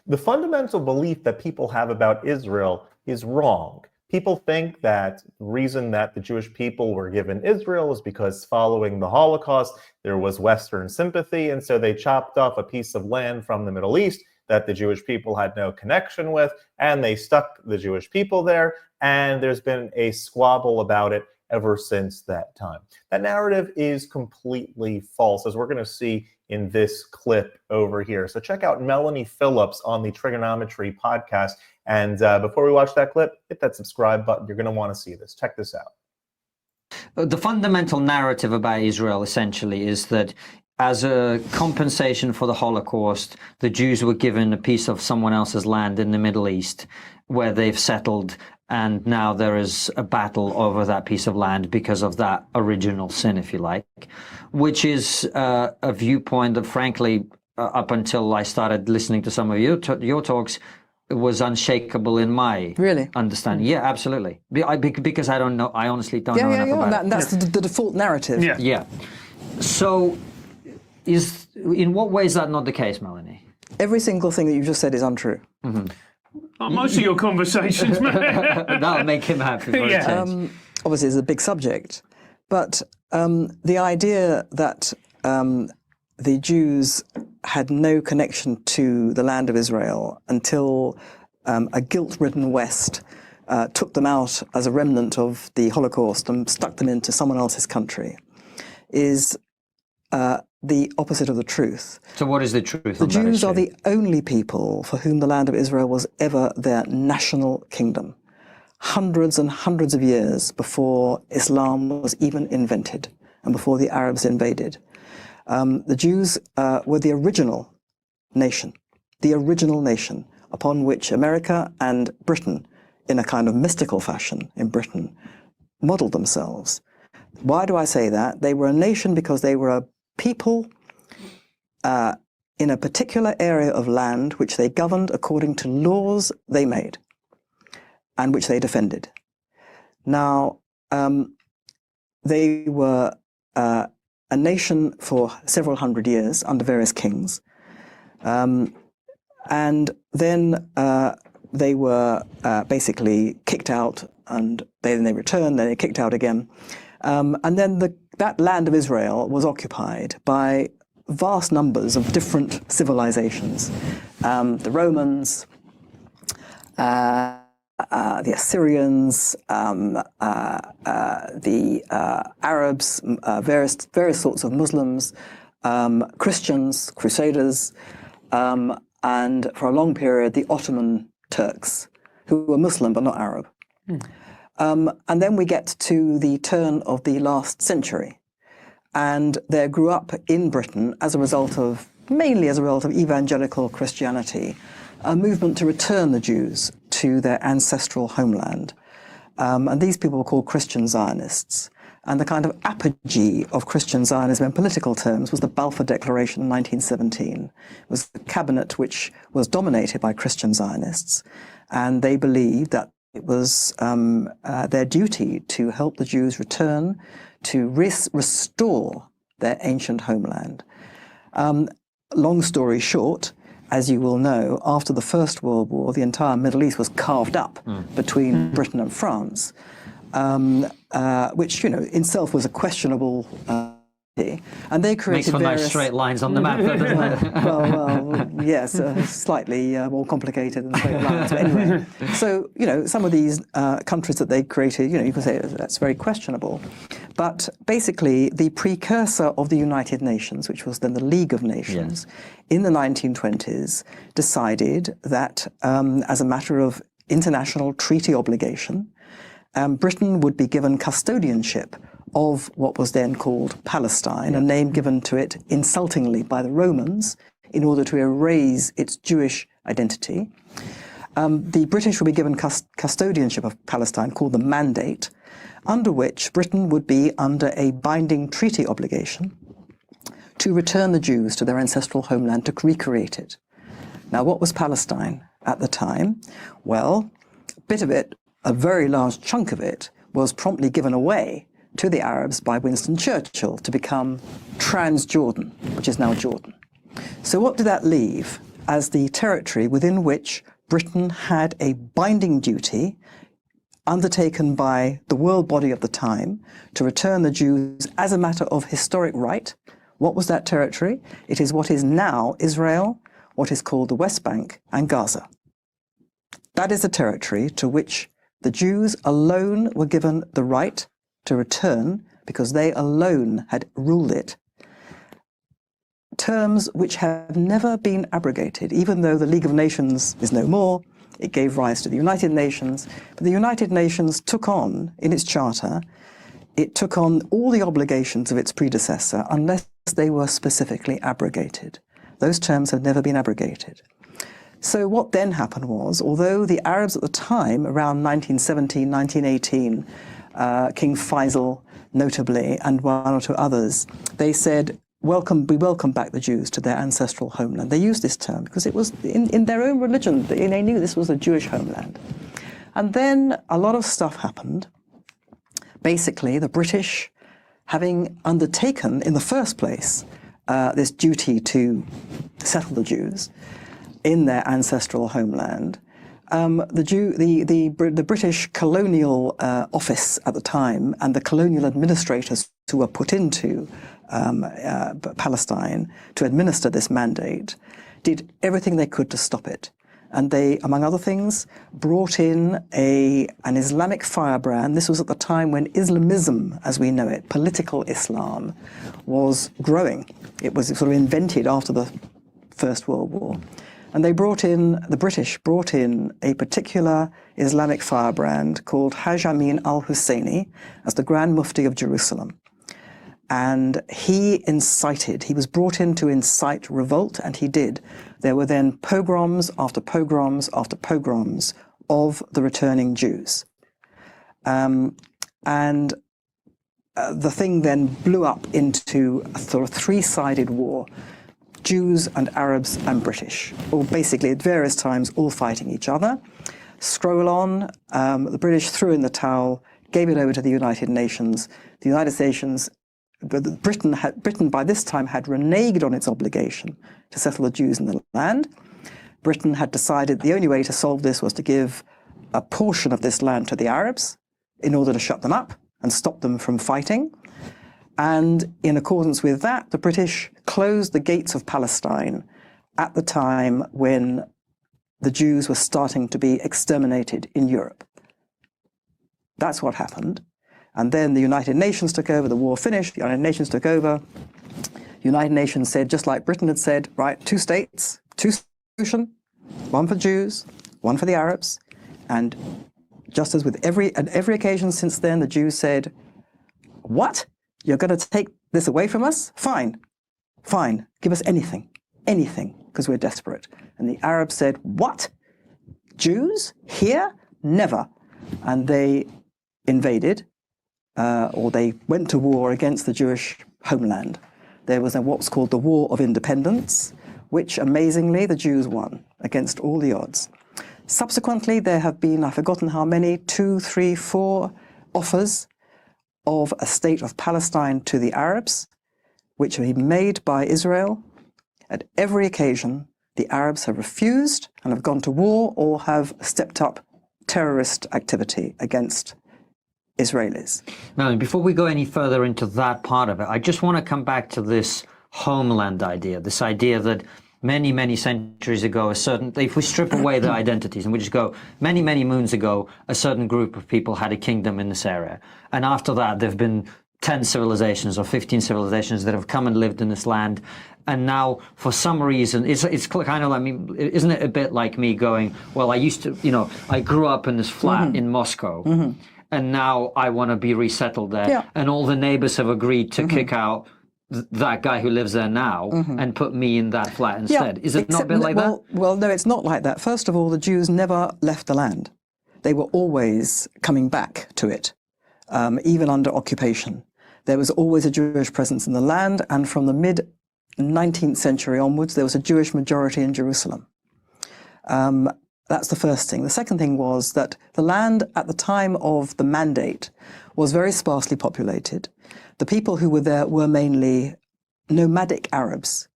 The fundamental belief that people have about Israel is wrong. People think that the reason that the Jewish people were given Israel is because following the Holocaust, there was Western sympathy, and so they chopped off a piece of land from the Middle East that the Jewish people had no connection with, and they stuck the Jewish people there, and there's been a squabble about it ever since that time. That narrative is completely false, as we're going to see in this clip over here. So check out Melanie Phillips on the Trigonometry podcast. And before we watch that clip, hit that subscribe button. You're going to want to see this. Check this out. The fundamental narrative about Israel essentially is that as a compensation for the Holocaust, the Jews were given a piece of someone else's land in the Middle East where they've settled, and now there is a battle over that piece of land because of that original sin, if you like, which is a viewpoint that, frankly, up until I started listening to some of your talks, was unshakable in my understanding. Yeah, absolutely. Because I don't know, I honestly don't know enough about it. That's the default narrative. Yeah. So, in what way is that not the case, Melanie? Every single thing that you just said is untrue. Mm-hmm. Most of your conversations, that'll make him happy. Obviously, it's a big subject, but the idea that the Jews had no connection to the land of Israel until a guilt-ridden West took them out as a remnant of the Holocaust and stuck them into someone else's country is the opposite of the truth. So what is the truth? The Jews are the only people for whom the land of Israel was ever their national kingdom, hundreds and hundreds of years before Islam was even invented and before the Arabs invaded. The Jews were the original nation upon which America and Britain, in a kind of mystical fashion in Britain, modeled themselves. Why do I say that? They were a nation because they were a people in a particular area of land which they governed according to laws they made and which they defended. Now, they were a nation for several hundred years under various kings, and then they were basically kicked out, and then they returned, then they kicked out again. And then that land of Israel was occupied by vast numbers of different civilizations. The Romans, the Assyrians, the Arabs, various sorts of Muslims, Christians, Crusaders, and for a long period the Ottoman Turks, who were Muslim but not Arab. And then we get to the turn of the last century, and there grew up in Britain, mainly as a result of evangelical Christianity, a movement to return the Jews to their ancestral homeland. And these people were called Christian Zionists. And the kind of apogee of Christian Zionism in political terms was the Balfour Declaration in 1917. It was a cabinet which was dominated by Christian Zionists, and they believed that it was their duty to help the Jews return, to restore their ancient homeland. Long story short, as you will know, after the First World War, the entire Middle East was carved up between Britain and France, which, in itself was a questionable and they created Makes for nice straight lines on the map, doesn't it? well, yes, slightly more complicated than straight lines. But anyway, so, some of these countries that they created, you can say that's very questionable. But basically, the precursor of the United Nations, which was then the League of Nations, in the 1920s, decided that as a matter of international treaty obligation, Britain would be given custodianship of what was then called Palestine, a name given to it insultingly by the Romans in order to erase its Jewish identity. The British would be given custodianship of Palestine, called the Mandate, under which Britain would be under a binding treaty obligation to return the Jews to their ancestral homeland, to recreate it. Now, what was Palestine at the time? Well, a bit of it, a very large chunk of it, was promptly given away to the Arabs by Winston Churchill to become Transjordan, which is now Jordan. So what did that leave? as the territory within which Britain had a binding duty undertaken by the world body of the time to return the Jews as a matter of historic right. What was that territory? It is what is now Israel, what is called the West Bank, and Gaza. That is a territory to which the Jews alone were given the right to return because they alone had ruled it. Terms which have never been abrogated, even though the League of Nations is no more. It gave rise to the United Nations. But the United Nations took on, in its charter, it took on all the obligations of its predecessor unless they were specifically abrogated. Those terms have never been abrogated. So what then happened was, although the Arabs at the time, around 1917, 1918, King Faisal notably, and one or two others, they said, we welcome back the Jews to their ancestral homeland. They used this term because it was in their own religion. They knew this was a Jewish homeland. And then a lot of stuff happened. Basically, the British, having undertaken in the first place this duty to settle the Jews in their ancestral homeland, the British colonial office at the time and the colonial administrators who were put into Palestine to administer this mandate did everything they could to stop it. And they, among other things, brought in an Islamic firebrand. This was at the time when Islamism, as we know it, political Islam, was growing. It was sort of invented after the First World War. And the British brought in a particular Islamic firebrand called Haj Amin al-Husseini as the Grand Mufti of Jerusalem. And he was brought in to incite revolt, and he did. There were then pogroms after pogroms after pogroms of the returning Jews. The thing then blew up into a sort of three-sided war. Jews and Arabs and British, or basically at various times all fighting each other. Scroll on, the British threw in the towel, gave it over to the United Nations. The United Nations, Britain by this time had reneged on its obligation to settle the Jews in the land. Britain had decided the only way to solve this was to give a portion of this land to the Arabs in order to shut them up and stop them from fighting. And in accordance with that, the British closed the gates of Palestine at the time when the Jews were starting to be exterminated in Europe. That's what happened. And then the United Nations took over, the war finished, the United Nations took over. The United Nations said, just like Britain had said, right, 2 states, 2 solutions, one for Jews, one for the Arabs. And just as with every occasion since then, the Jews said, what? You're going to take this away from us? Fine, fine, give us anything, because we're desperate. And the Arabs said, what? Jews? Here? Never. And they invaded, or they went to war against the Jewish homeland. There was what's called the War of Independence, which amazingly the Jews won against all the odds. Subsequently, there have been, I've forgotten how many, 2, 3, 4 offers of a state of Palestine to the Arabs, which have been made by Israel. At every occasion, the Arabs have refused and have gone to war or have stepped up terrorist activity against Israelis. Melanie, before we go any further into that part of it, I just want to come back to this homeland idea, this idea that many, many centuries ago, if we strip away their identities and we just go many, many moons ago, a certain group of people had a kingdom in this area. And after that, there have been 10 civilizations or 15 civilizations that have come and lived in this land. And now, for some reason, it's kind of like isn't it a bit like me going, well, I grew up in this flat in Moscow, and now I want to be resettled there. Yeah. And all the neighbors have agreed to kick out that guy who lives there now and put me in that flat instead. Is it not a bit like that? Well, no, it's not like that. First of all, the Jews never left the land. They were always coming back to it, even under occupation. There was always a Jewish presence in the land, and from the mid-19th century onwards, there was a Jewish majority in Jerusalem. That's the first thing. The second thing was that the land at the time of the mandate was very sparsely populated. The people who were there were mainly nomadic Arabs,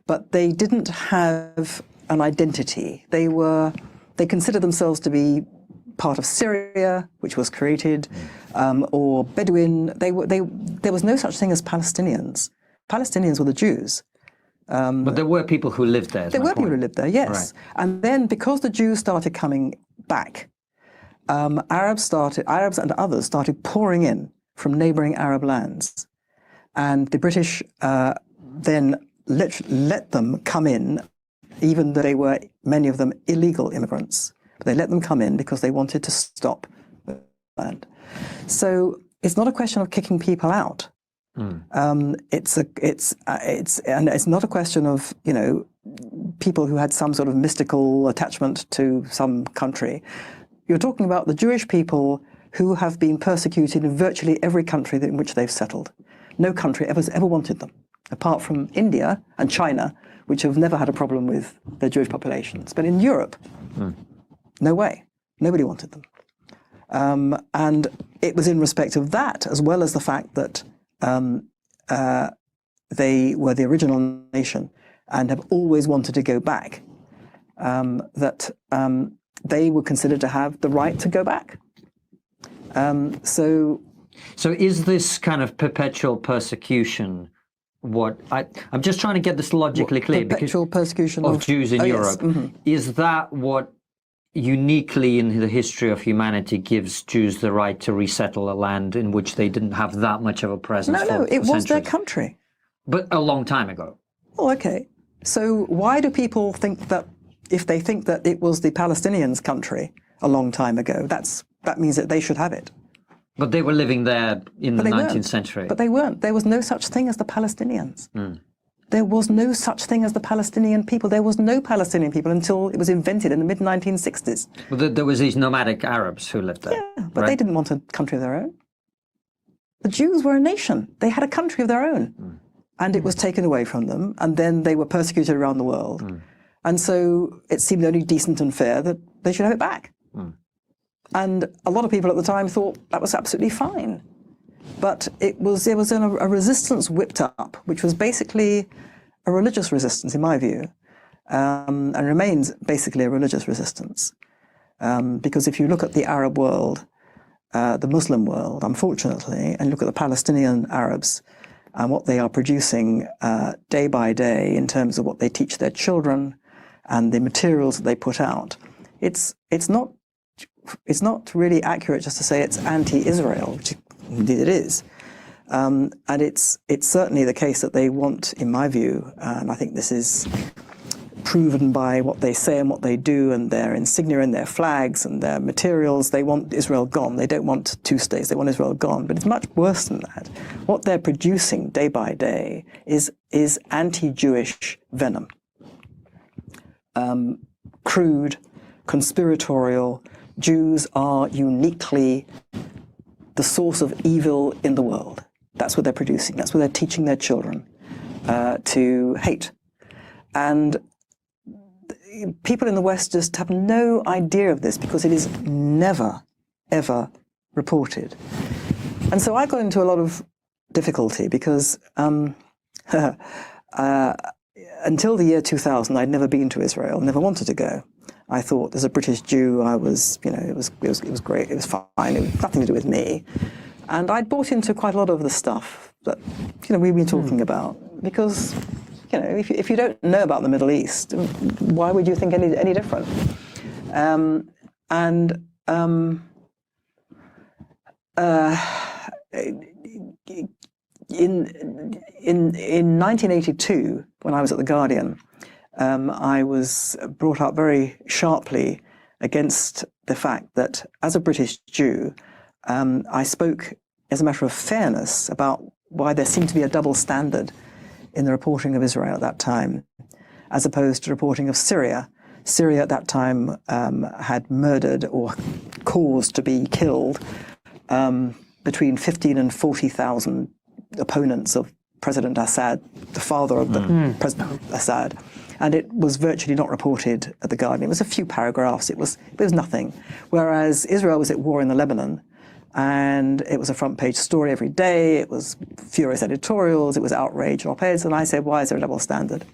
but they didn't have an identity. They considered themselves to be part of Syria, which was created, or Bedouin. There was no such thing as Palestinians. Palestinians were the Jews. But there were people who lived there. There were people who lived there, yes. Right. And then because the Jews started coming back, Arabs and others started pouring in from neighboring Arab lands. And the British then let them come in, even though they were, many of them, illegal immigrants. But they let them come in because they wanted to stop the land. So it's not a question of kicking people out. It's not a question of, you know, people who had some sort of mystical attachment to some country. You're talking about the Jewish people who have been persecuted in virtually every country in which they've settled. No country ever wanted them, apart from India and China, which have never had a problem with their Jewish populations. But in Europe, no way. Nobody wanted them. And it was in respect of that, as well as the fact that they were the original nation and have always wanted to go back, that they were considered to have the right to go back. So is this kind of perpetual persecution what I'm just trying to get this logically clear, perpetual persecution of Jews in Europe. Yes. Is that what uniquely in the history of humanity gives Jews the right to resettle a land in which they didn't have that much of a presence? No, it was their centuries? country. But a long time ago. Oh, okay. So why do people think that, if they think that it was the Palestinians' country a long time ago, that means that they should have it? But they were living there in the 19th century. But they weren't. There was no such thing as the Palestinians. There was no such thing as the Palestinian people. There was no Palestinian people until it was invented in the mid-1960s. Well, there was these nomadic Arabs who lived there. Yeah, but they didn't want a country of their own. The Jews were a nation. They had a country of their own. And it was taken away from them, and then they were persecuted around the world. And so it seemed only decent and fair that they should have it back. And a lot of people at the time thought that was absolutely fine. But there was a resistance whipped up, which was basically a religious resistance, in my view, and remains basically a religious resistance. Because if you look at the Arab world, the Muslim world, unfortunately, and look at the Palestinian Arabs and what they are producing day by day in terms of what they teach their children and the materials that they put out, it's not really accurate just to say it's anti-Israel, which indeed it is. And it's certainly the case that they want, in my view, and I think this is proven by what they say and what they do and their insignia and their flags and their materials, they want Israel gone. They don't want two states, they want Israel gone. But it's much worse than that. What they're producing day by day is anti-Jewish venom. Crude, conspiratorial. Jews are uniquely the source of evil in the world. That's what they're producing. That's what they're teaching their children to hate. And people in the West just have no idea of this because it is never, ever reported. And so I got into a lot of difficulty because until the year 2000, I'd never been to Israel, never wanted to go. I thought, as a British Jew, I was, it was great, it was fine, it was nothing to do with me. And I'd bought into quite a lot of the stuff that, we've been talking about. Because, if you don't know about the Middle East, why would you think any different? In 1982, when I was at the Guardian, I was brought up very sharply against the fact that, as a British Jew, I spoke, as a matter of fairness, about why there seemed to be a double standard in the reporting of Israel at that time, as opposed to reporting of Syria. Syria at that time had murdered or caused to be killed between 15 and 40,000 opponents of President Assad, the father of the President Assad. And it was virtually not reported at the Guardian. It was a few paragraphs. It was nothing. Whereas Israel was at war in the Lebanon, and it was a front-page story every day. It was furious editorials. It was outrage and op-eds. And I said, why is there a double standard?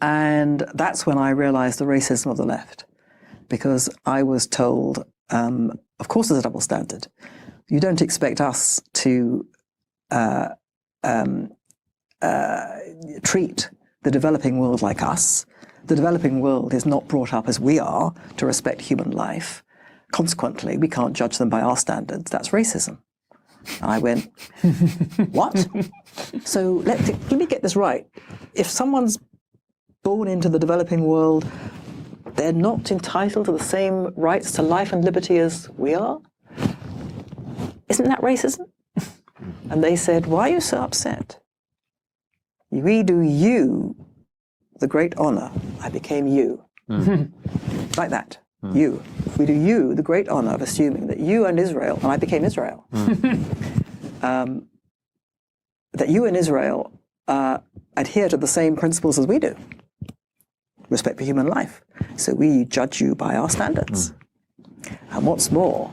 And that's when I realized the racism of the left, because I was told, of course there's a double standard. You don't expect us to treat the developing world like us. The developing world is not brought up as we are to respect human life. Consequently, we can't judge them by our standards. That's racism. And I went, what? So let me get this right. If someone's born into the developing world, they're not entitled to the same rights to life and liberty as we are? Isn't that racism? And they said, why are you so upset? We do you the great honor. I became you. Like that. You. We do you the great honor of assuming that you and Israel, and I became Israel, that you and Israel adhere to the same principles as we do. Respect for human life. So we judge you by our standards. And what's more,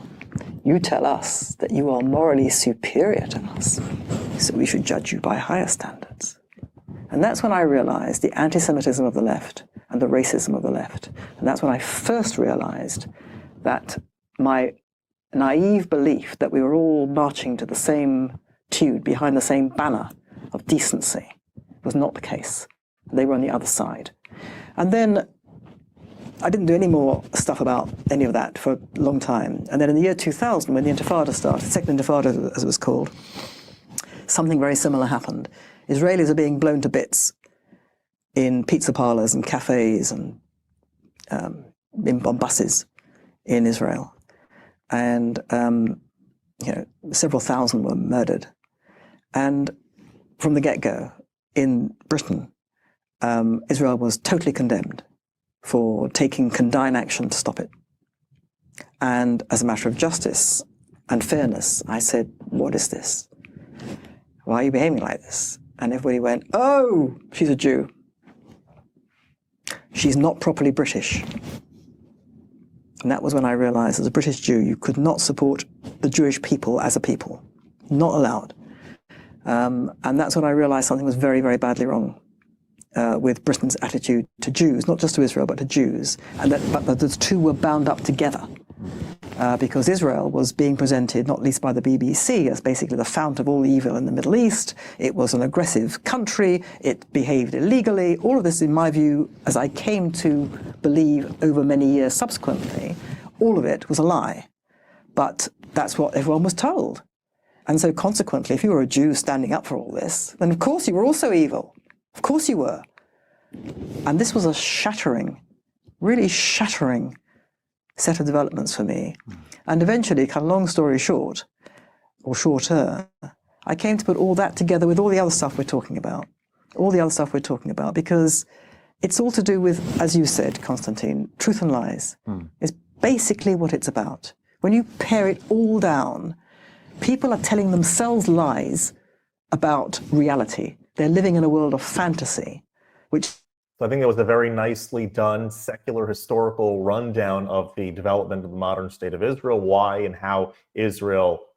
you tell us that you are morally superior to us, so we should judge you by higher standards. And that's when I realized the anti-Semitism of the left and the racism of the left. And that's when I first realized that my naive belief that we were all marching to the same tune, behind the same banner of decency, was not the case. They were on the other side. And then I didn't do any more stuff about any of that for a long time. And then in the year 2000, when the Intifada started, Second Intifada as it was called, something very similar happened. Israelis are being blown to bits in pizza parlors and cafes and on buses in Israel. And several thousand were murdered. And from the get-go, in Britain, Israel was totally condemned for taking condign action to stop it. And as a matter of justice and fairness, I said, what is this? Why are you behaving like this? And everybody went, oh, she's a Jew. She's not properly British. And that was when I realized, as a British Jew, you could not support the Jewish people as a people. Not allowed. And that's when I realized something was very, very badly wrong with Britain's attitude to Jews, not just to Israel, but to Jews. But the two were bound up together. Because Israel was being presented, not least by the BBC, as basically the fount of all evil in the Middle East. It was an aggressive country. It behaved illegally. All of this, in my view, as I came to believe over many years subsequently, all of it was a lie. But that's what everyone was told. And so consequently, if you were a Jew standing up for all this, then of course you were also evil. Of course you were. And this was a shattering, really shattering set of developments for me. And eventually, kind of long story short, or shorter, I came to put all that together with all the other stuff we're talking about. All the other stuff we're talking about, because it's all to do with, as you said, Constantine, truth and lies is basically what it's about. When you pare it all down, people are telling themselves lies about reality. They're living in a world of fantasy, which... So I think it was a very nicely done secular historical rundown of the development of the modern state of Israel, why and how Israel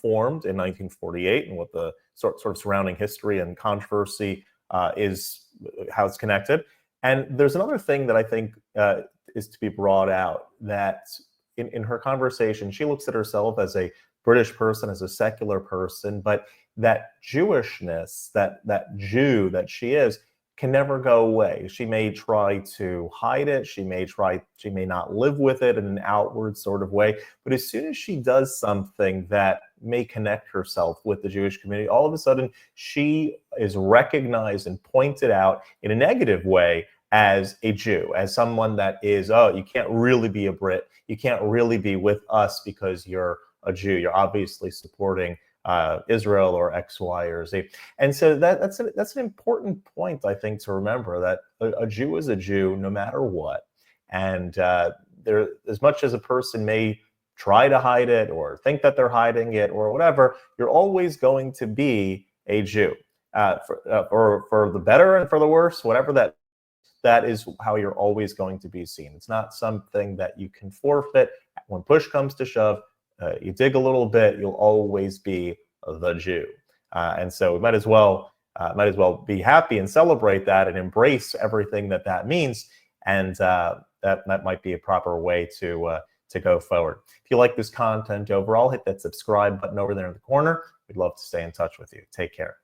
formed in 1948, and what the sort of surrounding history and controversy is, how it's connected. And there's another thing that I think is to be brought out, that in her conversation, she looks at herself as a British person, as a secular person, but that Jewishness, that Jew that she is, can never go away. She may try to hide it. She may not live with it in an outward sort of way. But as soon as she does something that may connect herself with the Jewish community, all of a sudden she is recognized and pointed out in a negative way as a Jew, as someone that is, oh, you can't really be a Brit. You can't really be with us because you're a Jew. You're obviously supporting Israel or X, Y, or Z. And so that's an important point, I think, to remember, that a Jew is a Jew no matter what. And there, as much as a person may try to hide it or think that they're hiding it or whatever, you're always going to be a Jew. For the better and for the worse, whatever that is how you're always going to be seen. It's not something that you can forfeit. When push comes to shove, you dig a little bit, you'll always be the Jew. And so we might as well might as well be happy and celebrate that and embrace everything that that means. And that might be a proper way to go forward. If you like this content overall, hit that subscribe button over there in the corner. We'd love to stay in touch with you. Take care.